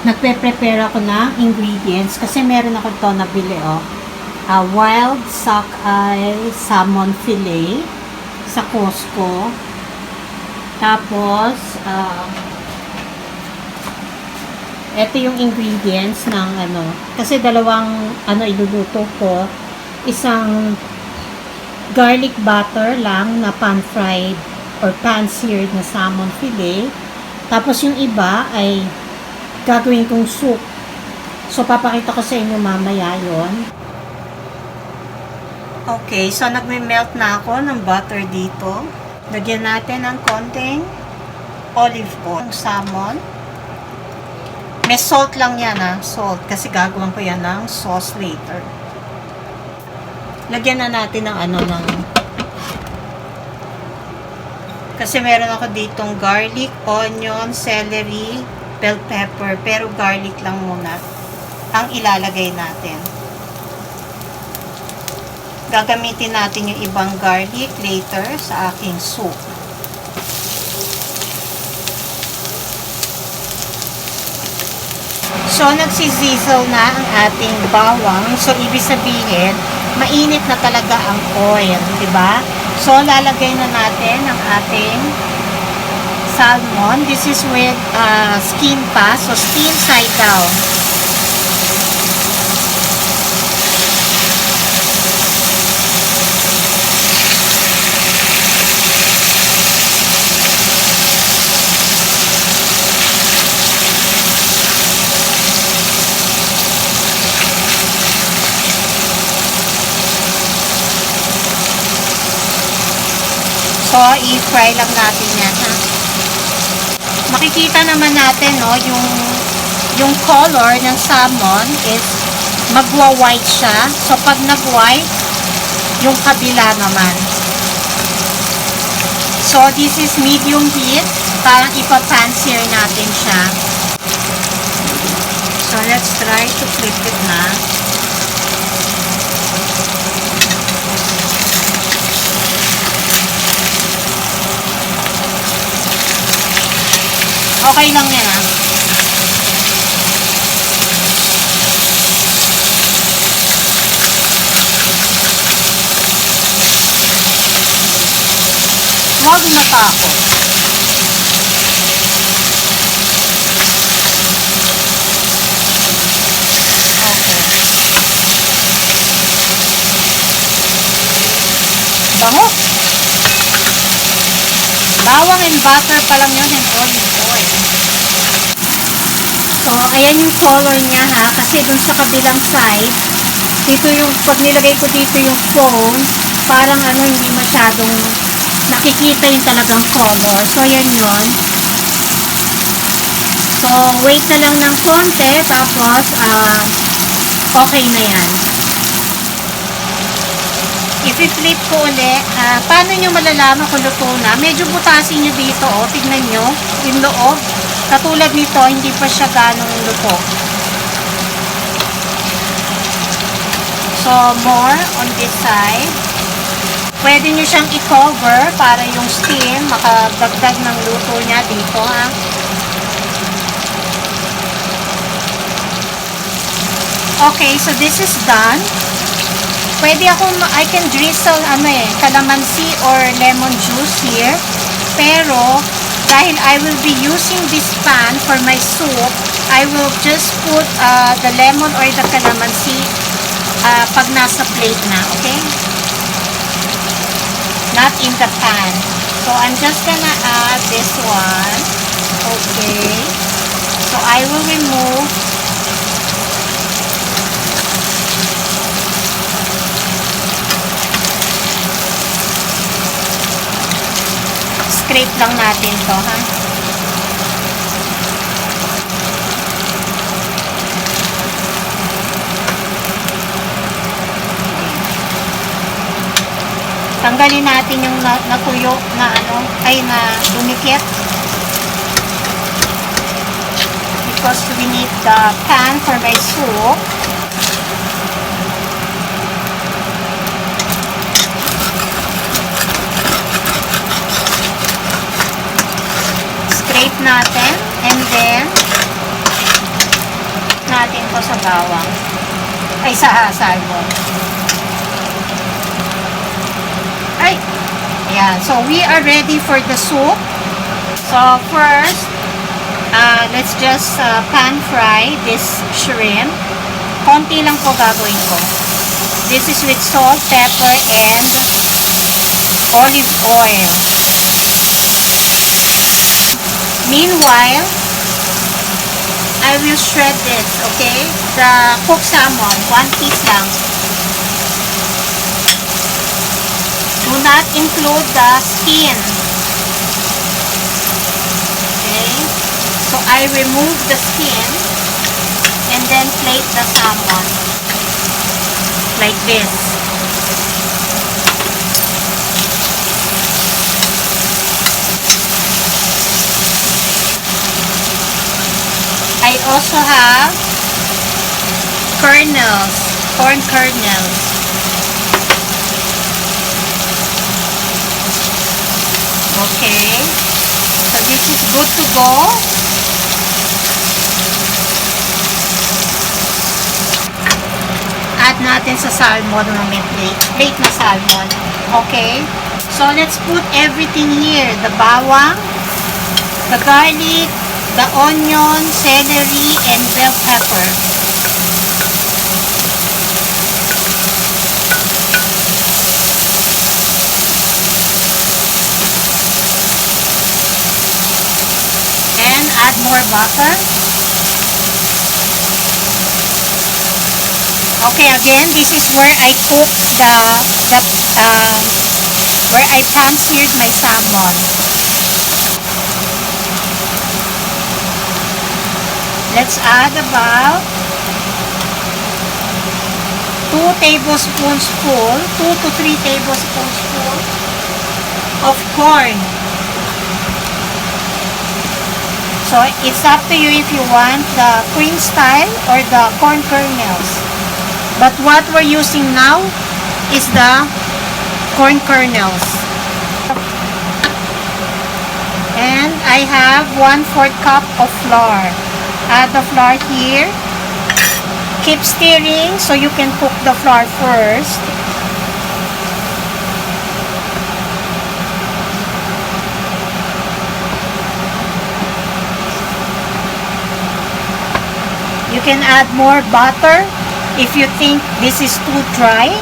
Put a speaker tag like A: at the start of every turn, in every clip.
A: nagpe-prepare ako ng ingredients kasi meron ako to nabili, oh. Wild sockeye salmon fillet sa Costco. Tapos, ito yung ingredients ng kasi dalawang iluluto ko. Isang garlic butter lang na pan-fried or pan-seared na salmon fillet. Tapos yung iba ay gagawin kong soup. So, papakita ko sa inyo mamaya yon. Okay, so nagme-melt na ako ng butter dito. Lagyan natin ng konting olive oil. Salmon. May salt lang yan, salt. Kasi gagawin ko yan ng sauce later. Lagyan na natin ng kasi meron ako ditong garlic, onion, celery, bell pepper. Pero garlic lang muna ang ilalagay natin. Gagamitin natin yung ibang garlic later sa aking soup. So, nagsisizzle na ang ating bawang. So, ibig sabihin, mainit na talaga ang oil, di ba? So, lalagay na natin ang ating salmon. This is with skin pa. So, skin side down. So, i-fry lang natin yan, ha. Makikita naman natin, no, yung color ng salmon is magwa-white siya. So, pag nag-white, yung kabila naman. So, this is medium heat. Parang ipa-pan-sear natin siya. So, let's try to flip it na. Okay lang yan, ha. Huwag matakot. Bango. Bawang and butter pa lang yun and olive oil. So, ayan yung color niya, ha. Kasi dun sa kabilang side, dito yung, pag nilagay ko dito yung phone, parang hindi masyadong nakikita yung talagang color. So, ayan yun. So, wait na lang ng konti, tapos, okay na yan. I-flip ko uli. Paano nyo malalaman kung luto na? Medyo butasin nyo dito, oh. Tignan nyo, yung loob. Katulad nito, hindi pa siya ganong luto. So, more on this side. Pwede nyo siyang i-cover para yung steam makadagdag ng luto niya dito, ha. Okay, so this is done. Pwede I can drizzle calamansi or lemon juice here. Pero, dahil I will be using this pan for my soup, I will just put the lemon or the calamansi pag nasa plate na, okay? Not in the pan. So, I'm just gonna add this one. Okay. So, I will remove scrape lang natin to, ha. Tanggalin natin yung natuyo na na dumikit. Because we need the pan for my soup. natin and then natin to sa bawang. Ay, sa salmon. Ay! Ayan. So, we are ready for the soup. So, first, let's just pan fry this shrimp. Konti lang po gagawin ko. This is with salt, pepper, and olive oil. Meanwhile, I will shred this, okay? The cooked salmon, 1 piece lang. Do not include the skin. Okay? So, I remove the skin and then plate the salmon. Like this. I also have kernels, corn kernels. Okay, so this is good to go. Add natin sa salmon na may plate na salmon. Okay, so let's put everything here. The bawang, the garlic, the onion, celery, and bell pepper. And add more butter. Okay, again, this is where I cook where I pan-seared my salmon. Let's add about 2 tablespoons full, 2 to 3 tablespoons full of corn. So, it's up to you if you want the cream style or the corn kernels. But what we're using now is the corn kernels. And I have 1/4 cup of flour. Add the flour here. Keep stirring so you can cook the flour first. You can add more butter if you think this is too dry.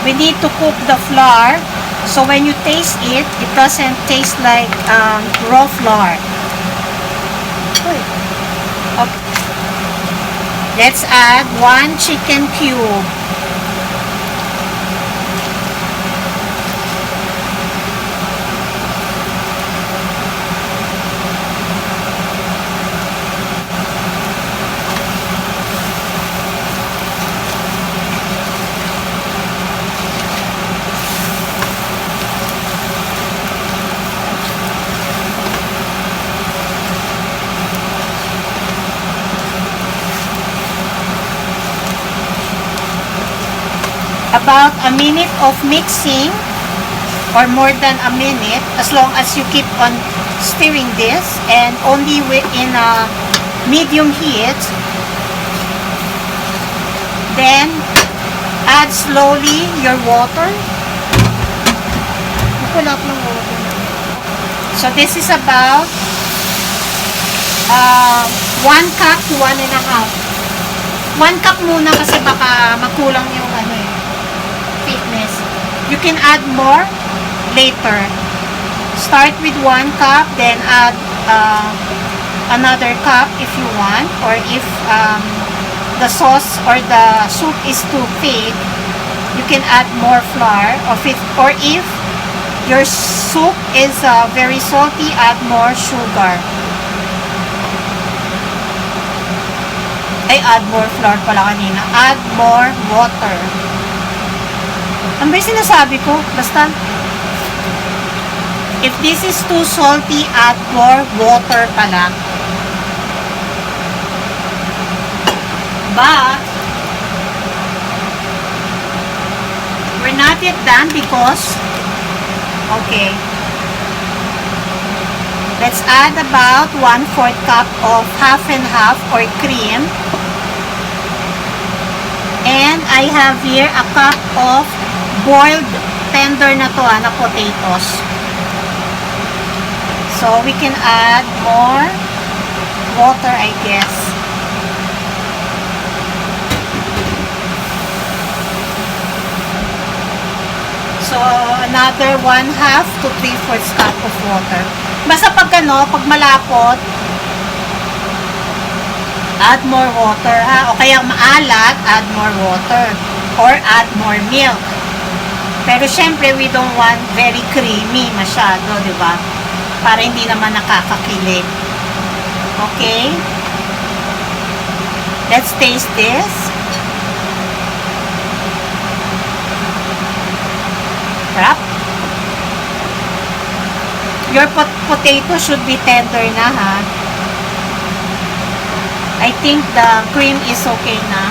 A: We need to cook the flour so when you taste it, it doesn't taste like raw flour. Okay. Let's add 1 chicken cube. About a minute of mixing or more than a minute as long as you keep on stirring this and only in a medium heat. Then add slowly your water. So this is about 1 cup to 1.5. 1 cup muna kasi baka makulang yung thickness. You can add more later. Start with 1 cup, then add another cup if you want, or if the sauce or the soup is too thick, you can add more flour. Or if your soup is very salty, add more sugar. Add more flour pala kanina. Add more water. Ano ba yung sinasabi ko? Basta, if this is too salty, add more water pala. But, we're not yet done because, okay, Let's add about 1/4 cup of half and half or cream. And I have here a cup of boiled tender na to na potatoes. So we can add more water, I guess. So another 1/2 to 3/4 cup of water. Basta pag pag malapot, add more water ha, o kaya maalat, add more water or add more milk. Pero syempre we don't want very creamy masyado, di ba? Para hindi naman nakakakilig. Okay? Let's taste this. Sarap. Your potato should be tender na ha. I think the cream is okay na.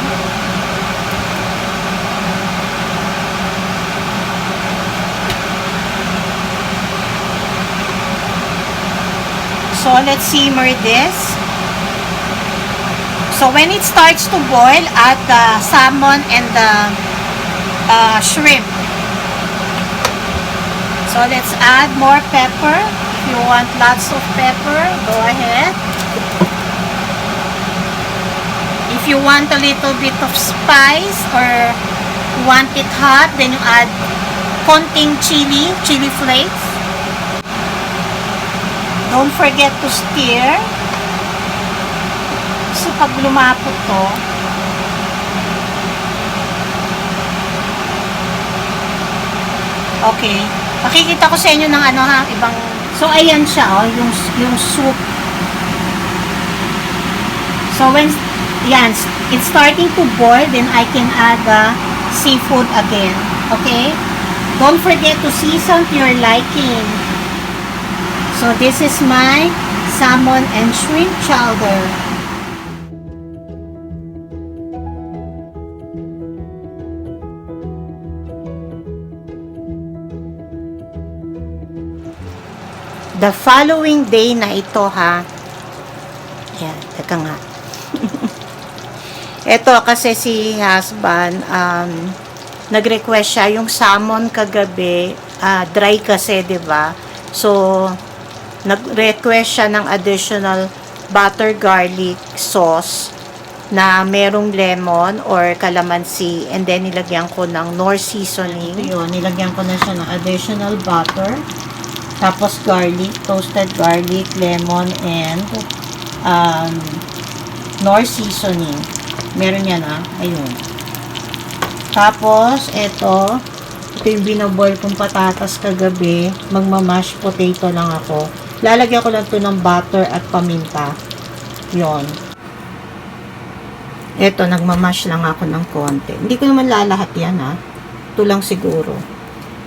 A: So let's simmer this. So when it starts to boil, add the salmon and the shrimp. So let's add more pepper. If you want lots of pepper, go ahead. If you want a little bit of spice or want it hot, then you add konting chili flakes. Don't forget to stir. So pag lumapot to, okay. Makikita ko sa inyo ng ibang... So, ayan siya, yung soup. So, when, yan, it's starting to boil, then I can add the seafood again. Okay? Don't forget to season to your liking. So, this is my salmon and shrimp chowder. The following day na ito ha. Ayan, teka nga. Ito kasi si husband, nag-request siya yung salmon kagabi, dry kasi, 'di ba? So, nag-request siya ng additional butter garlic sauce na merong lemon or calamansi, and then nilagyan ko ng Knorr seasoning. Yun, nilagyan ko na siya ng additional butter. Tapos garlic, toasted garlic, lemon, and Knorr seasoning. Meron yan ayun. Tapos, ito yung binoboil kong patatas kagabi. Magmamash potato lang ako. Lalagyan ko lang ito ng butter at paminta. Yon. Ito, nagmamash lang ako ng konti. Hindi ko naman lalahat yan Ito lang siguro.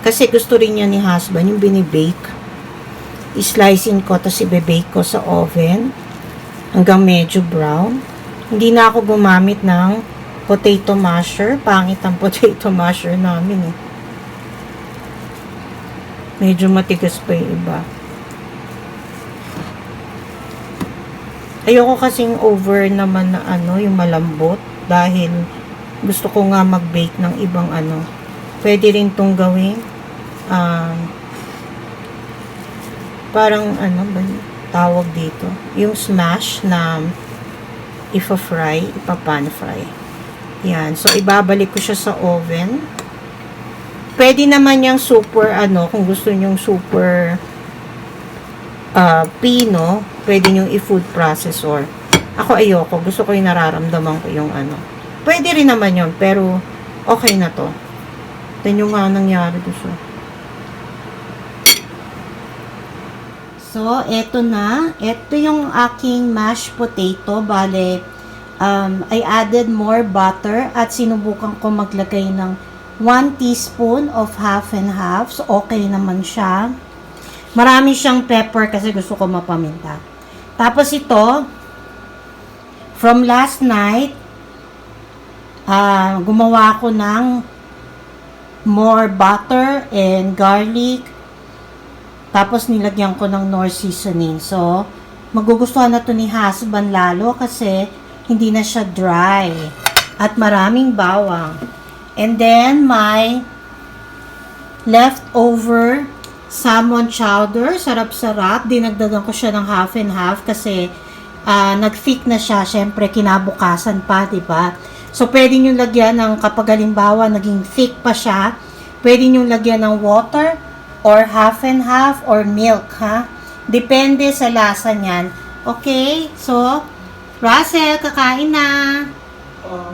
A: Kasi gusto rin niya ni husband yung binibake. I-slicein ko, tapos i-bake ko sa oven hanggang medyo brown. Hindi na ako gumamit ng potato masher. Pangit ang potato masher namin Medyo matigas pa yung iba. Ayoko kasing over naman na yung malambot, dahil gusto ko nga mag-bake ng ibang Pwede rin tong gawing parang ba tawag dito, yung smash na ipa-pan fry. Yan, so ibabalik ko siya sa oven. Pwede naman yung super kung gusto niyo super pino, pwede niyo i-food processor. Ako ayoko, gusto ko yung nararamdaman ko yung Pwede rin naman yun, pero okay na to. Then yung nangyari gusto. So, eto na. Eto yung aking mashed potato. Bale, I added more butter at sinubukan ko maglagay ng 1 teaspoon of half and half. So, okay naman siya. Marami siyang pepper kasi gusto ko mapaminta. Tapos ito, from last night, gumawa ko ng more butter and garlic, Tapos nilagyan ko ng Knorr seasoning. So, magugustuhan na to ni husband lalo kasi hindi na siya dry. At maraming bawang. And then, my leftover salmon chowder. Sarap-sarap. Dinagdagan ko siya ng half and half kasi nag-thick na siya. Siyempre, kinabukasan pa, diba? So, pwede nyo lagyan ng, kapag halimbawa, naging thick pa siya, pwede nyo lagyan ng water or half and half or milk, ha? Depende sa lasa niyan. Okay? So, Russell, kakain na.
B: Oh.